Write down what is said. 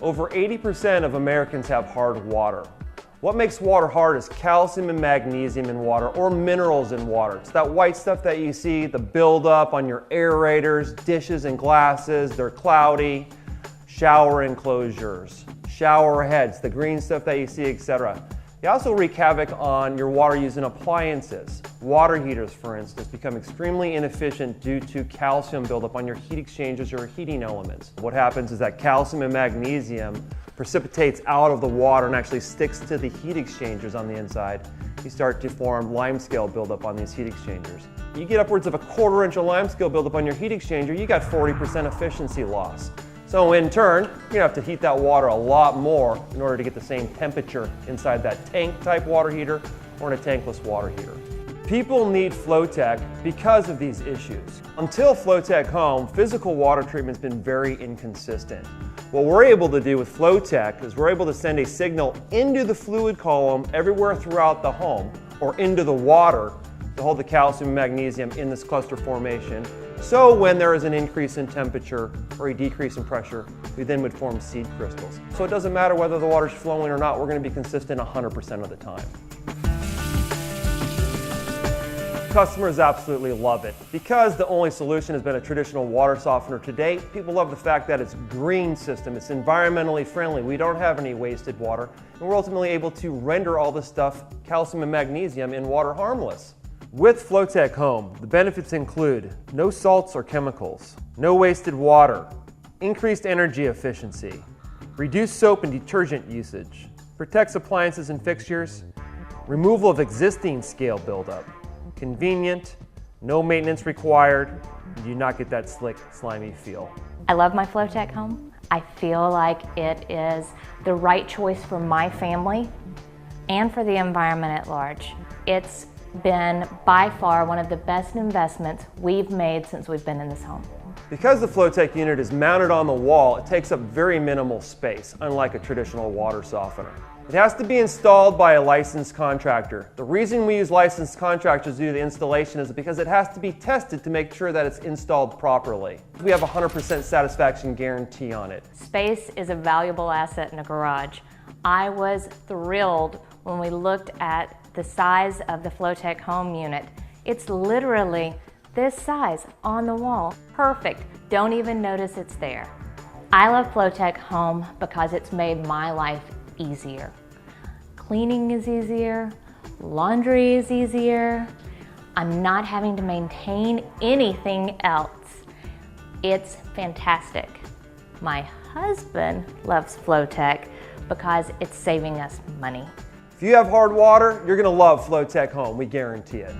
Over 80% of Americans have hard water. What makes water hard is calcium and magnesium in water, or minerals in water. It's that white stuff that you see, the buildup on your aerators, dishes and glasses. They're cloudy. Shower enclosures, shower heads, the green stuff that you see, etc. They also wreak havoc on your water using appliances. Water heaters, for instance, become extremely inefficient due to calcium buildup on your heat exchangers or heating elements. What happens is that calcium and magnesium precipitates out of the water and actually sticks to the heat exchangers on the inside. You start to form limescale buildup on these heat exchangers. You get upwards of a 1/4 inch of limescale buildup on your heat exchanger, you got 40% efficiency loss. So in turn, you're gonna have to heat that water a lot more in order to get the same temperature inside that tank type water heater or in a tankless water heater. People need Flowtech because of these issues. Until Flowtech Home, physical water treatment's been very inconsistent. What we're able to do with Flowtech is we're able to send a signal into the fluid column everywhere throughout the home, or into the water to hold the calcium and magnesium in this cluster formation. So when there is an increase in temperature or a decrease in pressure, we then would form seed crystals. So it doesn't matter whether the water's flowing or not, we're going to be consistent 100% of the time. Customers absolutely love it. Because the only solution has been a traditional water softener to date, people love the fact that it's a green system, it's environmentally friendly, we don't have any wasted water, and we're ultimately able to render all this stuff, calcium and magnesium, in water harmless. With Flowtech Home, the benefits include no salts or chemicals, no wasted water, increased energy efficiency, reduced soap and detergent usage, protects appliances and fixtures, removal of existing scale buildup, convenient, no maintenance required, you do not get that slick, slimy feel. I love my Flowtech Home. I feel like it is the right choice for my family and for the environment at large. It's been by far one of the best investments we've made since we've been in this home. Because the Flowtech unit is mounted on the wall, it takes up very minimal space, unlike a traditional water softener. It has to be installed by a licensed contractor. The reason we use licensed contractors to do the installation is because it has to be tested to make sure that it's installed properly. We have a 100% satisfaction guarantee on it. Space is a valuable asset in a garage. I was thrilled when we looked at the size of the Flowtech Home unit. It's literally this size on the wall. Perfect. Don't even notice it's there. I love Flowtech Home because it's made my life easier. Cleaning is easier, laundry is easier. I'm not having to maintain anything else. It's fantastic. My husband loves Flowtech because it's saving us money. If you have hard water, you're going to love Flowtech Home, we guarantee it.